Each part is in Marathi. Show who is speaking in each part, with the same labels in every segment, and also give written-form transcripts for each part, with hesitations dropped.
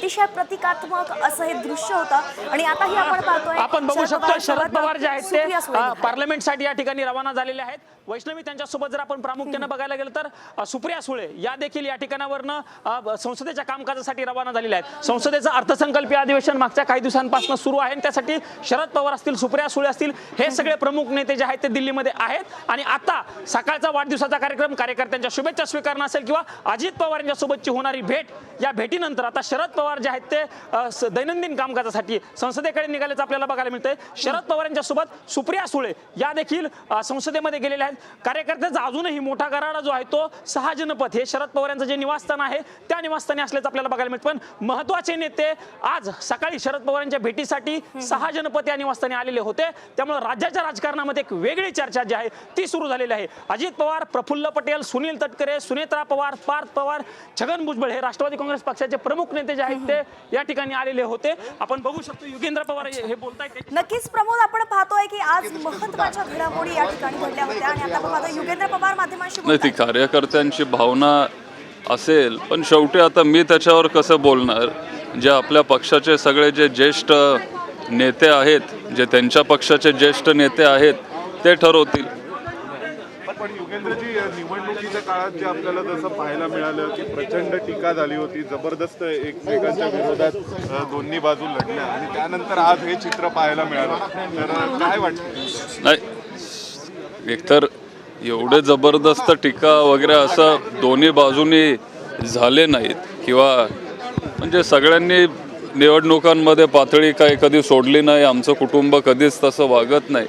Speaker 1: अतिशय प्रतिकात्मक असं हे दृश्य होतं आणि आताही आपण पाहतोय
Speaker 2: आपण बघू शकतो शरद पवार जे आहेत
Speaker 1: सुप्रिया सुळे
Speaker 2: ते पार्लमेंटसाठी या ठिकाणी रवाना झालेले आहेत। वैष्णवी त्यांच्यासोबत जर आपण प्रामुख्याने बघायला गेलं तर सुप्रिया सुळे या देखील या ठिकाणावरनं संसदेच्या कामकाजासाठी रवाना झालेल्या आहेत। संसदेचं अर्थसंकल्पीय अधिवेशन मागच्या काही दिवसांपासून सुरू आहे आणि त्यासाठी शरद पवार असतील, सुप्रिया सुळे असतील, हे सगळे प्रमुख नेते जे आहेत ते दिल्लीमध्ये आहेत आणि आता सकाळचा वाढदिवसाचा कार्यक्रम, कार्यकर्त्यांच्या शुभेच्छा स्वीकारणं असेल किंवा अजित पवार यांच्यासोबतची होणारी भेट, या भेटीनंतर आता शरद पवार जे आहेत ते दैनंदिन कामकाजासाठी संसदेकडे निघाल्याचं आपल्याला बघायला मिळतंय। शरद पवार यांच्यासोबत सुप्रिया सुळे या देखील संसदेमध्ये गेलेल्या आहेत। कार्यकर्त्यांचा अजूनही मोठा गराडा जो आहे तो 6 जनपथ हे शरद पवार यांचं जे निवासस्थान आहे त्या निवासस्थानी असल्याचं आपल्याला बघायला मिळतं। पण महत्त्वाचे नेते आज सकाळी शरद पवार यांच्या भेटीसाठी 6 जनपथ या निवासस्थानी आलेले होते, त्यामुळे राज्याच्या राजकारणामध्ये एक वेगळी चर्चा जी आहे ती सुरू झालेली आहे। अजित पवार, प्रफुल्ल पटेल, सुनील तटकरे, सुनेत्रा पवार, पार्थ पवार, छगन भुजबळ हे राष्ट्रवादी काँग्रेस पक्षाचे प्रमुख नेते जे आहेत ते या ठिकाणी आलेले होते। आपण बघू शकतो युगेंद्र पवार हे बोलतायत।
Speaker 1: नक्कीच प्रमोद, आपण पाहतोय की आज महत्त्वाच्या घडामोडी या ठिकाणी घडल्या होत्या आणि आता पाहतो युगेंद्र पवार माध्यमांशी
Speaker 3: नाही, ती कार्यकर्त्यांची भावना असेल, पण शेवटी आता मी त्याच्यावर कसं बोलणार? जे आपल्या पक्षाचे सगळे जे ज्येष्ठ नेते आहेत, जे त्यांच्या पक्षाचे ज्येष्ठ नेते आहेत ते ठरवतील।
Speaker 4: पण युगेंद्रजी, निवडणुकीच्या काळात जे आपल्याला जसं पाहायला मिळालं की प्रचंड टीका झाली होती, जबरदस्त एकमेकांच्या विरोधात दोन्ही बाजू लढल्या आणि त्यानंतर आज हे चित्र पाहायला मिळालं, तर काय वाटतं?
Speaker 3: नाही, एकतर एवढे जबरदस्त टीका वगैरे असं दोन्ही बाजूनी झाले नाहीत किंवा म्हणजे सगळ्यांनी निवडणुकांमध्ये पातळी काय कधी सोडली नाही, आमचं कुटुंब कधीच तसं वागत नाही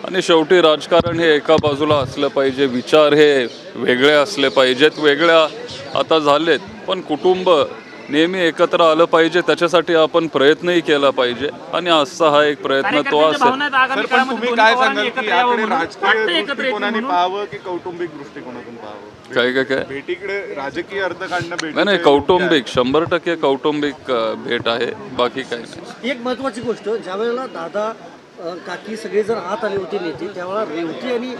Speaker 3: आणि शेवटी राजकारण हे एका बाजूला असलं पाहिजे, विचार हे वेगळे असले पाहिजेत, वेगळ्या आता झालेत, पण कुटुंब नेहमी एकत्र आलं पाहिजे, त्याच्यासाठी आपण प्रयत्नही केला पाहिजे आणि आजचा हा एक प्रयत्न तो असेल।
Speaker 4: पण तुम्ही काय सांगाल की याकडे राजकीय दृष्टिकोनाने पाहावं की कौटुंबिक दृष्टिकोनातून पाहावं?
Speaker 3: काय
Speaker 4: भेटीकडे राजकीय अर्थ काढणं
Speaker 3: नाही, कौटुंबिक 100% कौटुंबिक भेट आहे, बाकी काही नाही।
Speaker 5: एक महत्त्वाची गोष्ट, ज्यावेळेला दादा काकी सगळे जर आत आले होते नेते, त्यावेळेला रेवती आणि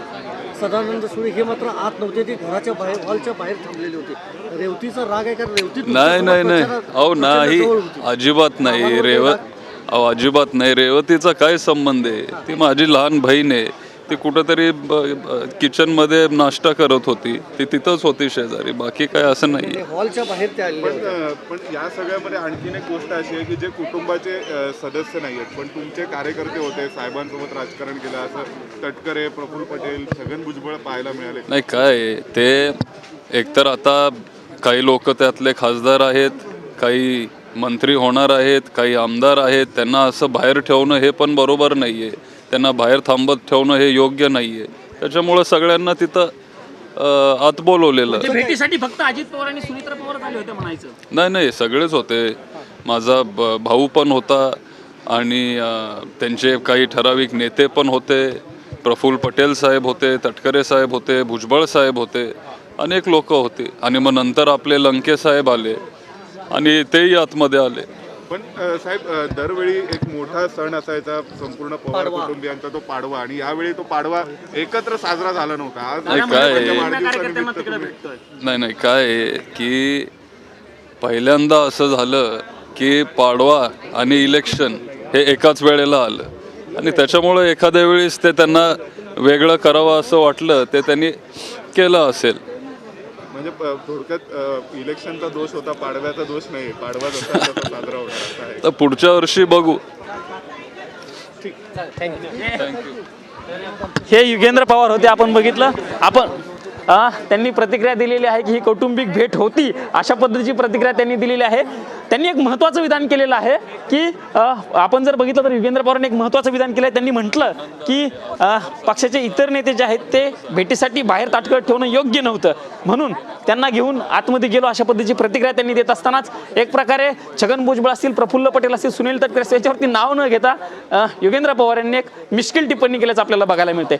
Speaker 5: सदानंद सुळे हे मात्र आत नव्हते, ते घराच्या बाहेर, हॉलच्या बाहेर थांबलेले होते। रेवतीचा राग आहे का? रेवती
Speaker 3: नाही, अहो नाही, अजिबात नाही अजिबात नाही। रेवतीचा काय संबंध आहे? ती माझी लहान बहीण आहे, ती कुठंतरी किचनमध्ये नाश्ता करत होती, ती तिथंच होती शेजारी, बाकी काय असं नाही।
Speaker 5: हॉलच्या बाहेर ते आले।
Speaker 4: पण या सगळ्यामध्ये आणखीन एक गोष्ट अशी आहे की जे कुटुंबाचे सदस्य नाही आहेत पण तुमचे कार्यकर्ते होते, साहेबांसोबत राजकारण केलं, असं तटकरे, प्रफुल्ल पटेल, छगन भुजबळ पाहायला मिळाले।
Speaker 3: नाही, काय ते एकतर आता काही लोक त्यातले खासदार आहेत, काही मंत्री होणार आहेत, काही आमदार आहेत, त्यांना असं बाहेर ठेवणं हे पण बरोबर नाही आहे, त्यांना बाहेर थांबत ठेवणं हे योग्य नाही आहे, त्याच्यामुळं सगळ्यांना तिथं आत बोलवलेलं।
Speaker 2: भेटीसाठी फक्त अजित पवार आणि सुनेत्रा पवार आले होते म्हणायचं?
Speaker 3: नाही, सगळेच होते, माझा भाऊ पण होता आणि त्यांचे काही ठराविक नेते पण होते, प्रफुल्ल पटेल साहेब होते, तटकरे साहेब होते, भुजबळ साहेब होते, अनेक लोक होते आणि मग नंतर आपले लंके साहेब आले आणि तेही आतमध्ये आले।
Speaker 4: पण साहेब, दरवेळी एक मोठा सण असायचा संपूर्ण पवार कुटुंबियांचा, तो पाडवा, आणि यावेळी तो पाडवा एकत्र साजरा झाला नव्हता। आज
Speaker 3: नाही, काय की पहिल्यांदा असं झालं की पाडवा आणि इलेक्शन हे एकाच वेळेला आलं आणि त्याच्यामुळे एखाद्या वेळेस ते त्यांना वेगळं करावं असं वाटलं, ते त्यांनी केलं असेल।
Speaker 4: म्हणजे थोडक्यात इलेक्शनचा दोष होता, पाडव्याचा दोष नाही, पाडवा जसा साजरा होणार आहे।
Speaker 3: तर पुढच्या वर्षी बघू।
Speaker 2: हे युगेंद्र पवार होते, आपण बघितलं। आपण त्यांनी प्रतिक्रिया दिलेली आहे की ही कौटुंबिक भेट होती, अशा पद्धतीची प्रतिक्रिया त्यांनी दिलेली आहे। त्यांनी एक महत्त्वाचं विधान केलेलं आहे की आपण जर बघितलं तर युगेंद्र पवारांनी एक महत्त्वाचं विधान केलं आहे। त्यांनी म्हटलं की पक्षाचे इतर नेते जे आहेत ते भेटीसाठी बाहेर ताटकळत ठेवणं योग्य नव्हतं, म्हणून त्यांना घेऊन आतमध्ये गेलो, अशा पद्धतीची प्रतिक्रिया त्यांनी देत असतानाच एक प्रकारे छगन भुजबळ असतील, प्रफुल्ल पटेल असतील, सुनील तटकरे असतील, याच्यावरती नाव न घेता युगेंद्र पवार यांनी एक मिश्किल टिप्पणी केल्याचं आपल्याला बघायला मिळते।